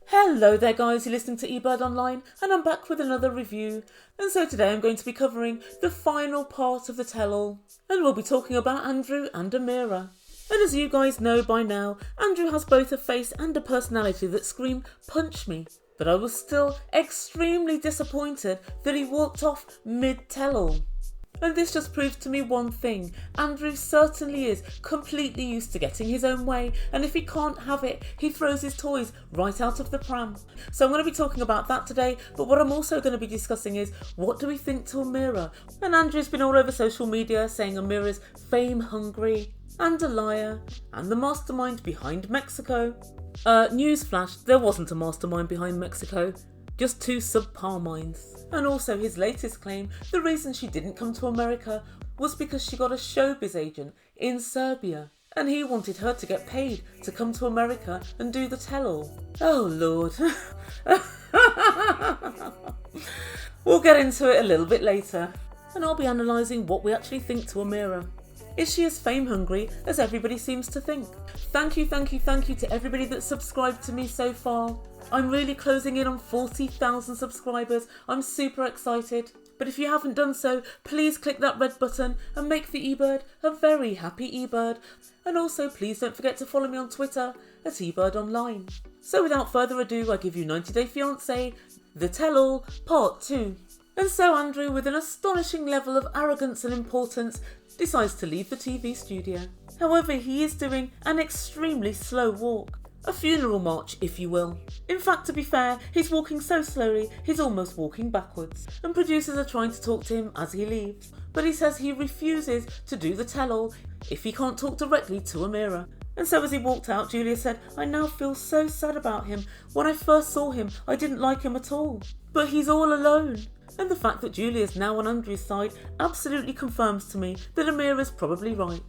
Hello there guys, you're listening to Ebird Online and I'm back with another review. And so today I'm going to be covering the final part of the tell-all and we'll be talking about Andrew and Amira. And as you guys know by now, Andrew has both a face and a personality that scream punch me. But I was still extremely disappointed that he walked off mid-tell-all. And this just proves to me one thing: Andrew certainly is completely used to getting his own way, and if he can't have it, he throws his toys right out of the pram. So I'm going to be talking about that today, but what I'm also going to be discussing is, what do we think to Amira? And Andrew's been all over social media saying Amira's fame hungry, and a liar, and the mastermind behind Mexico. Newsflash, there wasn't a mastermind behind Mexico. Just two subpar minds. And also his latest claim, the reason she didn't come to America was because she got a showbiz agent in Serbia and he wanted her to get paid to come to America and do the tell-all. Oh Lord. We'll get into it a little bit later and I'll be analysing what we actually think to Amira. Is she as fame hungry as everybody seems to think? Thank you to everybody that's subscribed to me so far. I'm really closing in on 40,000 subscribers. I'm super excited. But if you haven't done so, please click that red button and make the eBird a very happy eBird. And also please don't forget to follow me on Twitter at Ebird Online. So without further ado, I give you 90 Day Fiancé, The Tell-All, Part 2. And so Andrew, with an astonishing level of arrogance and importance, decides to leave the TV studio. However, he is doing an extremely slow walk. A funeral march, if you will. In fact, to be fair, he's walking so slowly, he's almost walking backwards. And producers are trying to talk to him as he leaves. But he says he refuses to do the tell-all if he can't talk directly to Amira. And so as he walked out, Julia said, "I now feel so sad about him. When I first saw him, I didn't like him at all. But he's all alone." And the fact that Julia is now on Andrew's side absolutely confirms to me that Amira's probably right.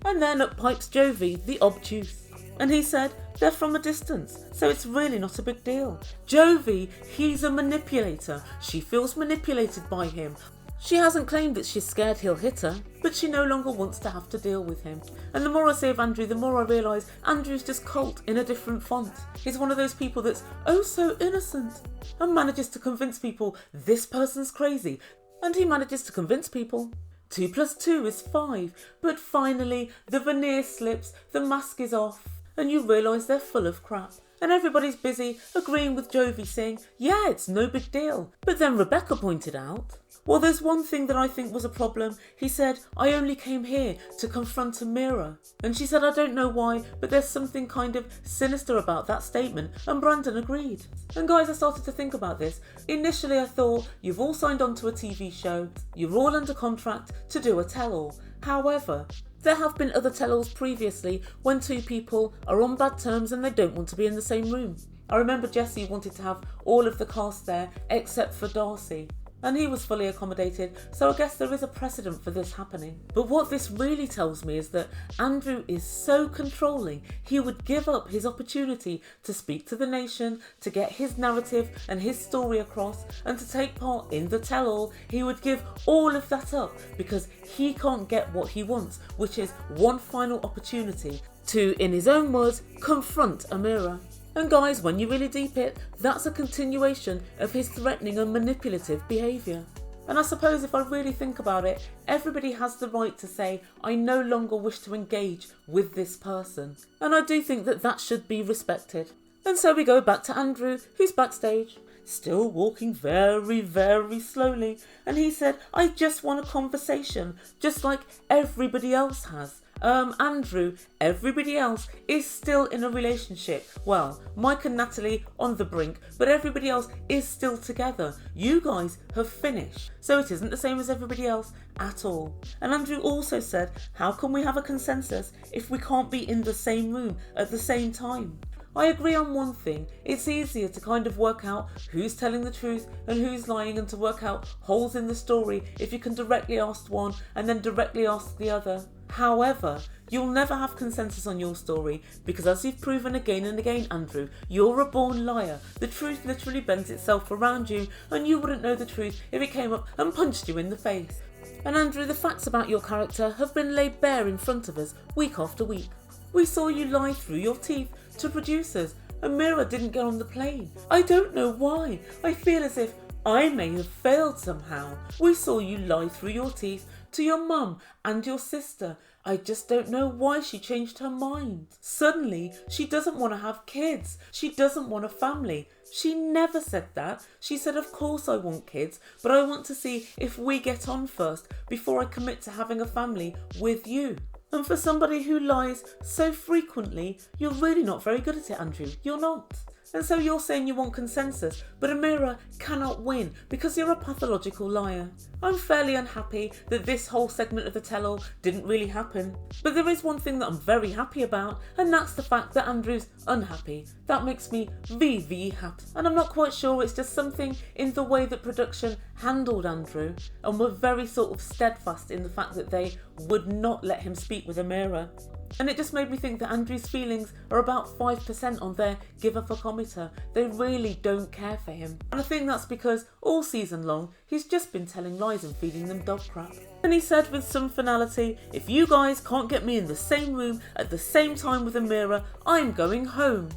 And then up pipes Jovi, the obtuse. And he said, they're from a distance, so it's really not a big deal. Jovi, he's a manipulator. She feels manipulated by him. She hasn't claimed that she's scared he'll hit her, but she no longer wants to have to deal with him. And the more I say of Andrew, the more I realise Andrew's just Colt in a different font. He's one of those people that's oh so innocent and manages to convince people this person's crazy. And he manages to convince people 2 + 2 is 5. But finally, the veneer slips, the mask is off, and you realise they're full of crap. And everybody's busy agreeing with Jovi saying, yeah, it's no big deal. But then Rebecca pointed out, well, there's one thing that I think was a problem. He said, I only came here to confront Amira. And she said, I don't know why, but there's something kind of sinister about that statement. And Brandon agreed. And guys, I started to think about this. Initially, I thought, you've all signed on to a TV show. You're all under contract to do a tell-all. However, there have been other tell-alls previously when two people are on bad terms and they don't want to be in the same room. I remember Jesse wanted to have all of the cast there except for Darcy. And he was fully accommodated, so I guess there is a precedent for this happening. But what this really tells me is that Andrew is so controlling, he would give up his opportunity to speak to the nation, to get his narrative and his story across, and to take part in the tell-all. He would give all of that up because he can't get what he wants, which is one final opportunity to, in his own words, confront Amira. And guys, when you really deep it, that's a continuation of his threatening and manipulative behaviour. And I suppose if I really think about it, everybody has the right to say, I no longer wish to engage with this person. And I do think that that should be respected. And so we go back to Andrew, who's backstage, still walking very, very slowly. And he said, I just want a conversation, just like everybody else has. Andrew, everybody else is still in a relationship. Well, Mike and Natalie on the brink, but everybody else is still together. You guys have finished. So it isn't the same as everybody else at all. And Andrew also said, how can we have a consensus if we can't be in the same room at the same time? I agree on one thing, it's easier to kind of work out who's telling the truth and who's lying and to work out holes in the story if you can directly ask one and then directly ask the other. However, you'll never have consensus on your story because, as you've proven again and again, Andrew, you're a born liar. The truth literally bends itself around you and you wouldn't know the truth if it came up and punched you in the face. And Andrew, the facts about your character have been laid bare in front of us week after week. We saw you lie through your teeth to producers Amira didn't get on the plane. I don't know why. I feel as if I may have failed somehow. We saw you lie through your teeth to your mum and your sister. I just don't know why she changed her mind. Suddenly, she doesn't want to have kids. She doesn't want a family. She never said that. She said, of course I want kids, but I want to see if we get on first before I commit to having a family with you. And for somebody who lies so frequently, you're really not very good at it, Andrew. You're not. And so you're saying you want consensus, but Amira cannot win because you're a pathological liar. I'm fairly unhappy that this whole segment of the tell-all didn't really happen. But there is one thing that I'm very happy about, and that's the fact that Andrew's unhappy. That makes me very happy. And I'm not quite sure, it's just something in the way that production handled Andrew and were very sort of steadfast in the fact that they would not let him speak with Amira. And it just made me think that Andrew's feelings are about 5% on their give-a-fuck-ometer. They really don't care for him. And I think that's because all season long, he's just been telling lies and feeding them dog crap. And he said with some finality, if you guys can't get me in the same room at the same time with Amira, I'm going home.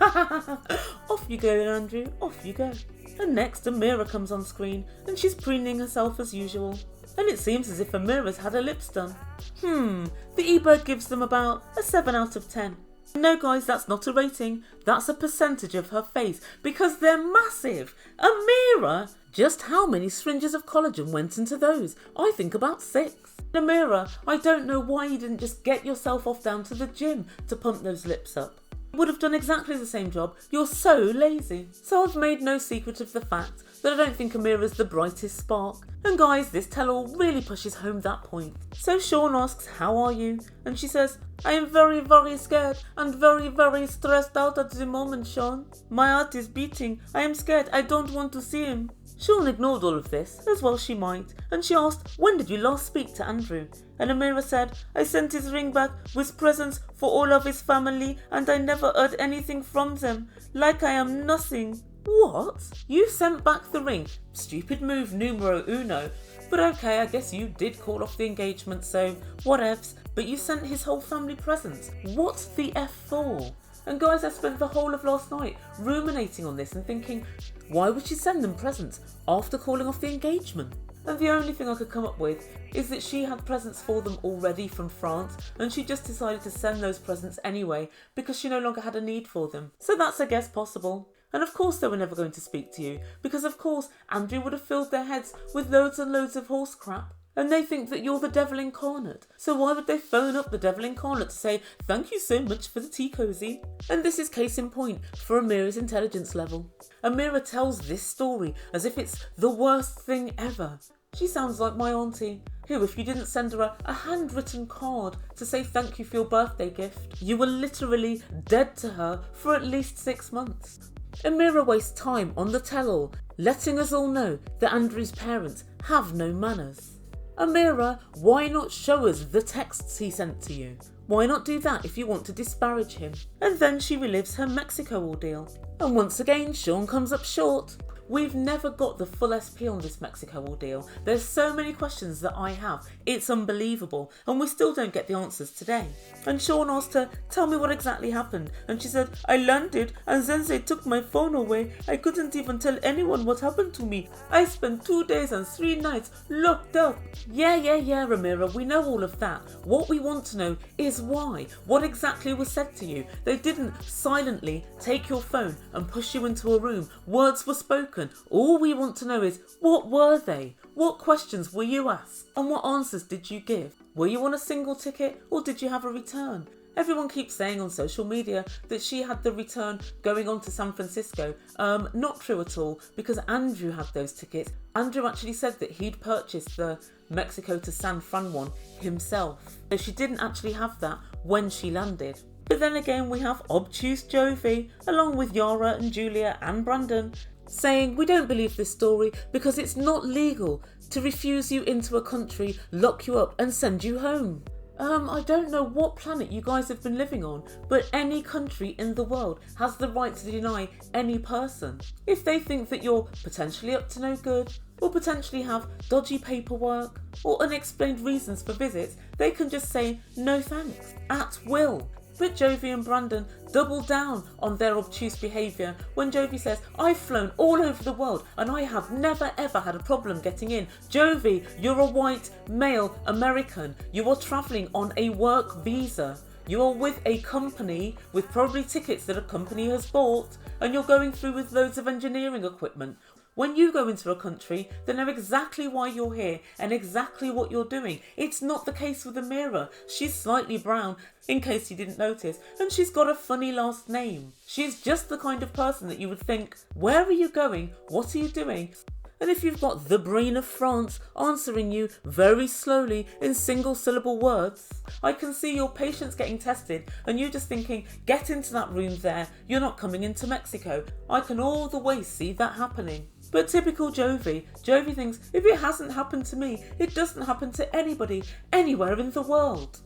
Off you go, Andrew, off you go. And next, Amira comes on screen and she's preening herself as usual. And it seems as if Amira's had her lips done. The Ebird gives them about a 7 out of 10. No guys, that's not a rating, that's a percentage of her face because they're massive. Amira, just how many syringes of collagen went into those? I think about 6. Amira, I don't know why you didn't just get yourself off down to the gym to pump those lips up. Would have done exactly the same job. You're so lazy. So I've made no secret of the fact that I don't think Amira's the brightest spark. And guys, this tell-all really pushes home that point. So Sean asks, how are you? And she says, I am very, very scared and very, very stressed out at the moment, Sean. My heart is beating. I am scared. I don't want to see him. Sean ignored all of this, as well she might, and she asked, when did you last speak to Andrew? And Amira said, I sent his ring back with presents for all of his family and I never heard anything from them, like I am nothing. What? You sent back the ring? Stupid move numero uno. But okay, I guess you did call off the engagement, so whatevs. But you sent his whole family presents. What the F for? And guys, I spent the whole of last night ruminating on this and thinking, why would she send them presents after calling off the engagement? And the only thing I could come up with is that she had presents for them already from France and she just decided to send those presents anyway because she no longer had a need for them. So that's, I guess, possible. And of course they were never going to speak to you because of course Andrew would have filled their heads with loads and loads of horse crap. And they think that you're the devil incarnate. So why would they phone up the devil incarnate to say, thank you so much for the tea cosy? And this is case in point for Amira's intelligence level. Amira tells this story as if it's the worst thing ever. She sounds like my auntie, who if you didn't send her a handwritten card to say thank you for your birthday gift, you were literally dead to her for at least 6 months. Amira wastes time on the tell-all, letting us all know that Andrew's parents have no manners. Amira, why not show us the texts he sent to you? Why not do that if you want to disparage him? And then she relives her Mexico ordeal. And once again, Sean comes up short. We've never got the full SP on this Mexico ordeal. There's so many questions that I have. It's unbelievable. And we still don't get the answers today. And Sean asked her, tell me what exactly happened. And she said, I landed and then they took my phone away. I couldn't even tell anyone what happened to me. I spent 2 days and 3 nights locked up. Yeah, Amira, we know all of that. What we want to know is why. What exactly was said to you? They didn't silently take your phone and push you into a room. Words were spoken. All we want to know is, what were they? What questions were you asked? And what answers did you give? Were you on a single ticket or did you have a return? Everyone keeps saying on social media that she had the return going on to San Francisco. Not true at all, because Andrew had those tickets. Andrew actually said that he'd purchased the Mexico to San Fran one himself. So she didn't actually have that when she landed. But then again, we have obtuse Jovi, along with Yara and Julia and Brandon, saying we don't believe this story because it's not legal to refuse you into a country, lock you up and send you home. I don't know what planet you guys have been living on, but any country in the world has the right to deny any person. If they think that you're potentially up to no good, or potentially have dodgy paperwork, or unexplained reasons for visits, they can just say no thanks, at will. But Jovi and Brandon double down on their obtuse behaviour when Jovi says, I've flown all over the world and I have never ever had a problem getting in. Jovi, you're a white, male, American. You are travelling on a work visa. You are with a company with probably tickets that a company has bought, and you're going through with loads of engineering equipment. When you go into a country, they know exactly why you're here and exactly what you're doing. It's not the case with Amira. She's slightly brown, in case you didn't notice, and she's got a funny last name. She's just the kind of person that you would think, where are you going? What are you doing? And if you've got the brain of France answering you very slowly in single syllable words, I can see your patience getting tested and you just thinking, get into that room there, you're not coming into Mexico. I can all the way see that happening. But typical Jovi thinks, if it hasn't happened to me, it doesn't happen to anybody, anywhere in the world.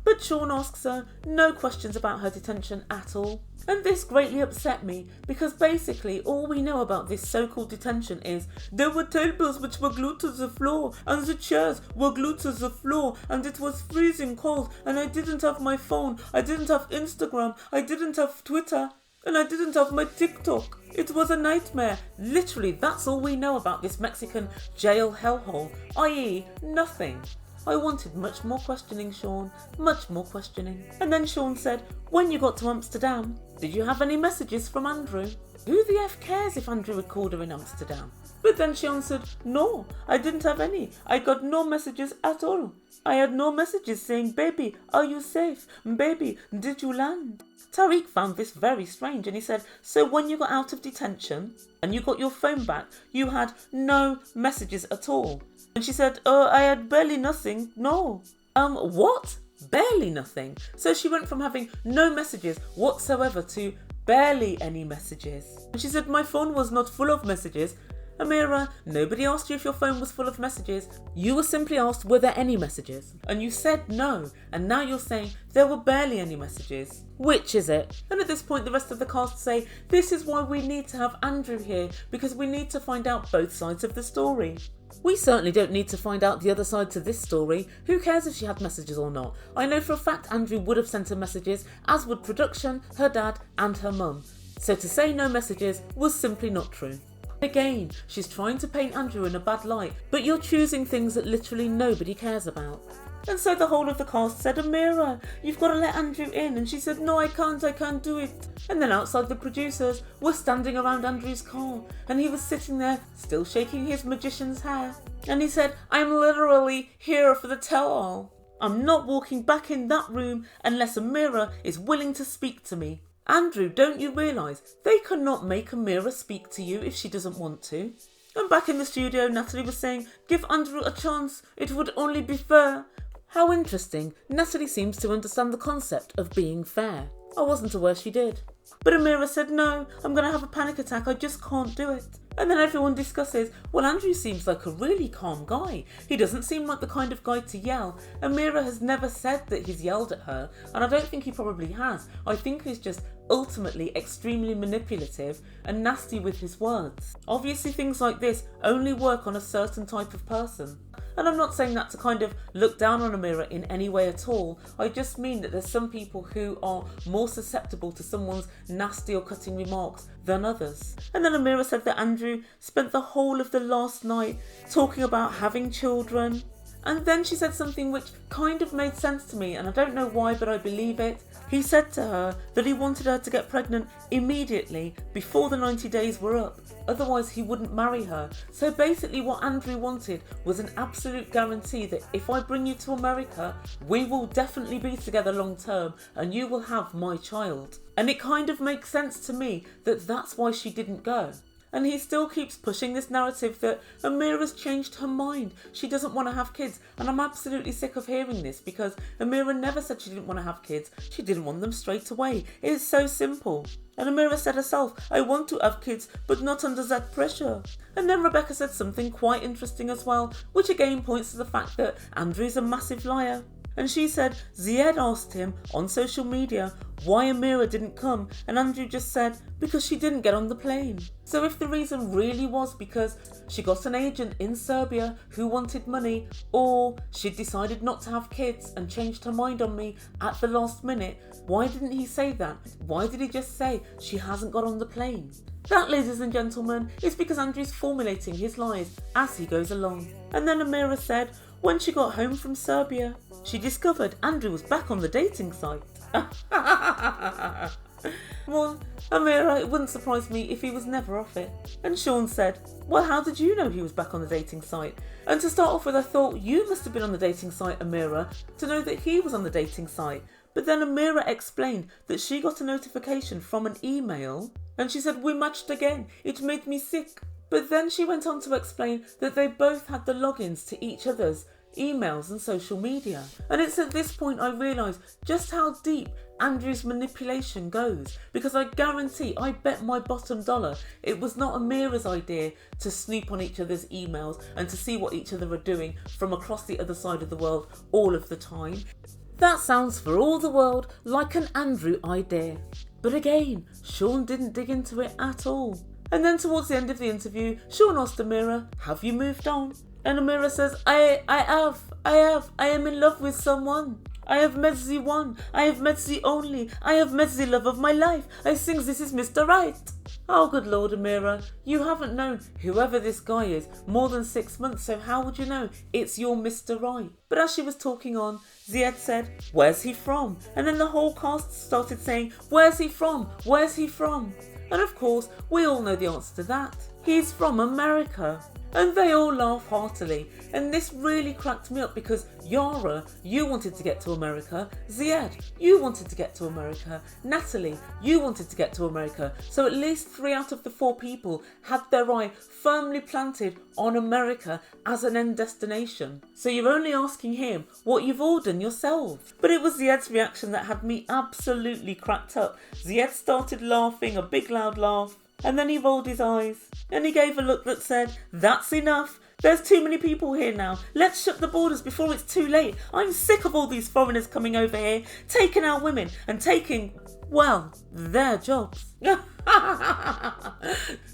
But Sean asks her no questions about her detention at all. And this greatly upset me because basically all we know about this so-called detention is there were tables which were glued to the floor and the chairs were glued to the floor and it was freezing cold and I didn't have my phone, I didn't have Instagram, I didn't have Twitter and I didn't have my TikTok. It was a nightmare. Literally, that's all we know about this Mexican jail hellhole, i.e. nothing. I wanted much more questioning, Sean, much more questioning. And then Sean said, when you got to Amsterdam, did you have any messages from Andrew? Who the F cares if Andrew had called her in Amsterdam? But then she answered, no, I didn't have any. I got no messages at all. I had no messages saying, baby, are you safe? Baby, did you land? Tarik found this very strange and he said, so when you got out of detention and you got your phone back, you had no messages at all? And she said, I had barely nothing, no. What? Barely nothing? So she went from having no messages whatsoever to barely any messages. And she said, my phone was not full of messages. Amira, nobody asked you if your phone was full of messages. You were simply asked, were there any messages? And you said no. And now you're saying there were barely any messages. Which is it? And at this point, the rest of the cast say, this is why we need to have Andrew here, because we need to find out both sides of the story. We certainly don't need to find out the other side to this story. Who cares if she had messages or not? I know for a fact Andrew would have sent her messages, as would production, her dad and her mum. So to say no messages was simply not true. Again, she's trying to paint Andrew in a bad light, but you're choosing things that literally nobody cares about. And so the whole of the cast said, Amira, you've got to let Andrew in. And she said, no, I can't do it. And then outside the producers were standing around Andrew's car and he was sitting there still shaking his magician's hair. And he said, I'm literally here for the tell-all. I'm not walking back in that room unless Amira is willing to speak to me. Andrew, don't you realise they cannot make Amira speak to you if she doesn't want to? And back in the studio, Natalie was saying, give Andrew a chance, it would only be fair. How interesting, Natalie seems to understand the concept of being fair. I wasn't aware she did. But Amira said, no, I'm going to have a panic attack, I just can't do it. And then everyone discusses, well, Andrew seems like a really calm guy. He doesn't seem like the kind of guy to yell. Amira has never said that he's yelled at her, and I don't think he probably has. I think he's just ultimately extremely manipulative and nasty with his words. Obviously things like this only work on a certain type of person. And I'm not saying that to kind of look down on Amira in any way at all. I just mean that there's some people who are more susceptible to someone's nasty or cutting remarks than others. And then Amira said that Andrew spent the whole of the last night talking about having children. And then she said something which kind of made sense to me, and I don't know why, but I believe it. He said to her that he wanted her to get pregnant immediately before the 90 days were up. Otherwise he wouldn't marry her. So basically what Andrew wanted was an absolute guarantee that if I bring you to America, we will definitely be together long term and you will have my child. And it kind of makes sense to me that that's why she didn't go. And he still keeps pushing this narrative that Amira's changed her mind. She doesn't want to have kids. And I'm absolutely sick of hearing this because Amira never said she didn't want to have kids. She didn't want them straight away. It's so simple. And Amira said herself, I want to have kids, but not under that pressure. And then Rebecca said something quite interesting as well, which again points to the fact that Andrew's a massive liar. And she said Zied asked him on social media why Amira didn't come, and Andrew just said because she didn't get on the plane. So if the reason really was because she got an agent in Serbia who wanted money, or she decided not to have kids and changed her mind on me at the last minute, why didn't he say that? Why did he just say she hasn't got on the plane? That, ladies and gentlemen, is because Andrew's formulating his lies as he goes along. And then Amira said when she got home from Serbia, she discovered Andrew was back on the dating site. Well, Amira, it wouldn't surprise me if he was never off it. And Sean said, well, how did you know he was back on the dating site? And to start off with, I thought you must have been on the dating site, Amira, to know that he was on the dating site. But then Amira explained that she got a notification from an email and she said, we matched again. It made me sick. But then she went on to explain that they both had the logins to each other's emails and social media. And it's at this point I realised just how deep Andrew's manipulation goes, because I guarantee, I bet my bottom dollar, it was not Amira's idea to snoop on each other's emails and to see what each other are doing from across the other side of the world all of the time. That sounds for all the world like an Andrew idea. But again, Sean didn't dig into it at all. And then towards the end of the interview, Sean asked Amira, have you moved on? And Amira says, I am in love with someone. I have met the one. I have met the only. I have met the love of my life. I think this is Mr. Right. Oh, good Lord, Amira, you haven't known whoever this guy is more than 6 months, so how would you know it's your Mr. Right? But as she was talking on, Zied said, where's he from? And then the whole cast started saying, where's he from? Where's he from? And of course, we all know the answer to that. He's from America. And they all laugh heartily. And this really cracked me up because Yara, you wanted to get to America. Zied, you wanted to get to America. Natalie, you wanted to get to America. So at least 3 out of the 4 people had their eye firmly planted on America as an end destination. So you're only asking him what you've all done yourselves. But it was Zied's reaction that had me absolutely cracked up. Zied started laughing, a big loud laugh. And then he rolled his eyes and he gave a look that said, that's enough. There's too many people here now. Let's shut the borders before it's too late. I'm sick of all these foreigners coming over here, taking our women and taking, well, their jobs.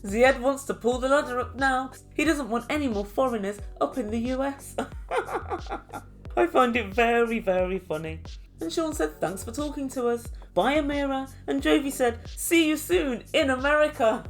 Zied wants to pull the ladder up now. He doesn't want any more foreigners up in the US. I find it very, very funny. And Sean said, thanks for talking to us. Bye, Amira. And Jovi said, see you soon in America.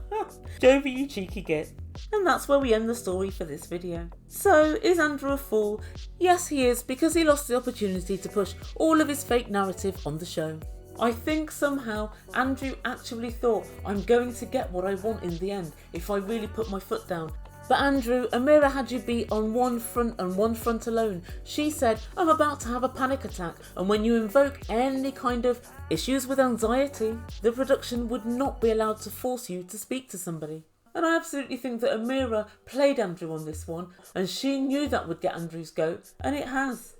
Jovi, you cheeky git. And that's where we end the story for this video. So, is Andrew a fool? Yes, he is, because he lost the opportunity to push all of his fake narrative on the show. I think somehow Andrew actually thought, I'm going to get what I want in the end if I really put my foot down. But Andrew, Amira had you beat on one front and one front alone. She said, I'm about to have a panic attack, and when you invoke any kind of issues with anxiety, the production would not be allowed to force you to speak to somebody. And I absolutely think that Amira played Andrew on this one, and she knew that would get Andrew's goat, and it has.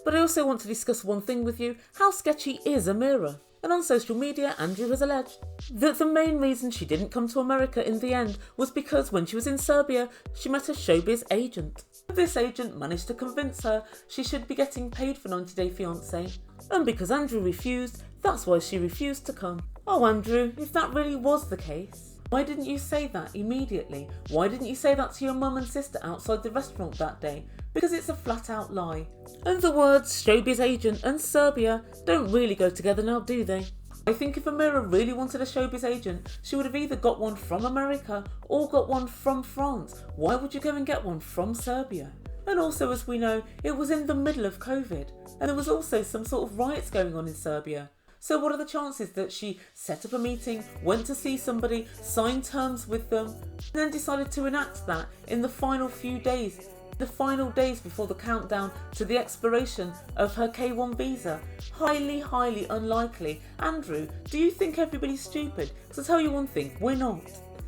But I also want to discuss one thing with you. How sketchy is Amira? And on social media, Andrew has alleged that the main reason she didn't come to America in the end was because when she was in Serbia, she met a showbiz agent. This agent managed to convince her she should be getting paid for 90 Day Fiancé. And because Andrew refused, that's why she refused to come. Oh, Andrew, if that really was the case, why didn't you say that immediately? Why didn't you say that to your mum and sister outside the restaurant that day? Because it's a flat out lie. And the words showbiz agent and Serbia don't really go together now, do they? I think if Amira really wanted a showbiz agent, she would have either got one from America or got one from France. Why would you go and get one from Serbia? And also, as we know, it was in the middle of COVID, and there was also some sort of riots going on in Serbia. So what are the chances that she set up a meeting, went to see somebody, signed terms with them, and then decided to enact that in the final few days, the final days before the countdown to the expiration of her K1 visa? Highly, highly unlikely. Andrew, do you think everybody's stupid? Because I'll tell you one thing, we're not.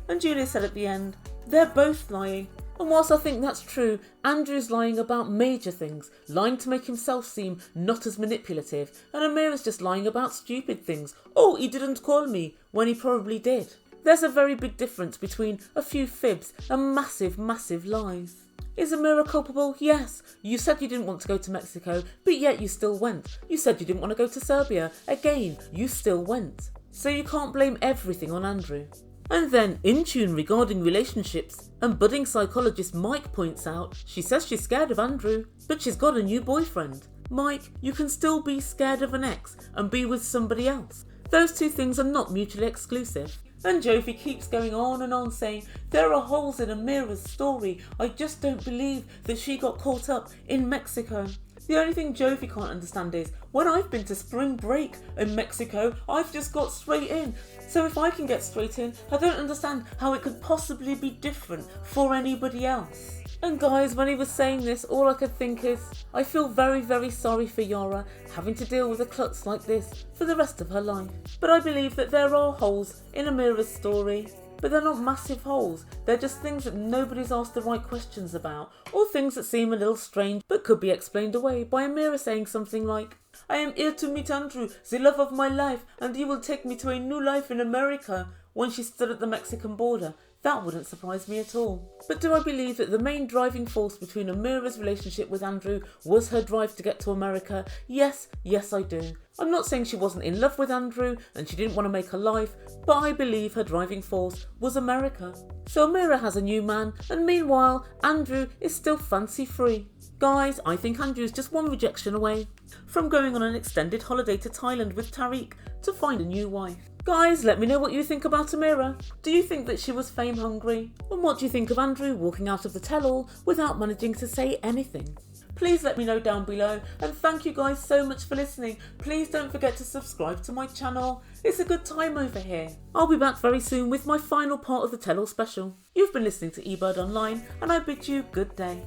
And Julia said at the end, they're both lying. And whilst I think that's true, Andrew's lying about major things, lying to make himself seem not as manipulative, and Amira's just lying about stupid things. Oh, he didn't call me, when he probably did. There's a very big difference between a few fibs and massive, massive lies. Is Amira culpable? Yes. You said you didn't want to go to Mexico, but yet you still went. You said you didn't want to go to Serbia. Again, you still went. So you can't blame everything on Andrew. And then, in tune regarding relationships, and budding psychologist Mike points out, she says she's scared of Andrew, but she's got a new boyfriend. Mike, you can still be scared of an ex and be with somebody else. Those two things are not mutually exclusive. And Jovi keeps going on and on saying, there are holes in Amira's story. I just don't believe that she got caught up in Mexico. The only thing Jovi can't understand is, when I've been to spring break in Mexico, I've just got straight in. So if I can get straight in, I don't understand how it could possibly be different for anybody else. And guys, when he was saying this, all I could think is, I feel very, very sorry for Yara having to deal with a klutz like this for the rest of her life. But I believe that there are holes in Amira's story, but they're not massive holes. They're just things that nobody's asked the right questions about, or things that seem a little strange but could be explained away by Amira saying something like, I am here to meet Andrew, the love of my life, and he will take me to a new life in America, when she stood at the Mexican border. That wouldn't surprise me at all. But do I believe that the main driving force between Amira's relationship with Andrew was her drive to get to America? Yes, I do. I'm not saying she wasn't in love with Andrew and she didn't want to make a life, but I believe her driving force was America. So Amira has a new man, and meanwhile, Andrew is still fancy free. Guys, I think Andrew's just one rejection away from going on an extended holiday to Thailand with Tarik to find a new wife. Guys, let me know what you think about Amira. Do you think that she was fame hungry? And what do you think of Andrew walking out of the tell-all without managing to say anything? Please let me know down below, and thank you guys so much for listening. Please don't forget to subscribe to my channel. It's a good time over here. I'll be back very soon with my final part of the tell-all special. You've been listening to Ebird Online, and I bid you good day.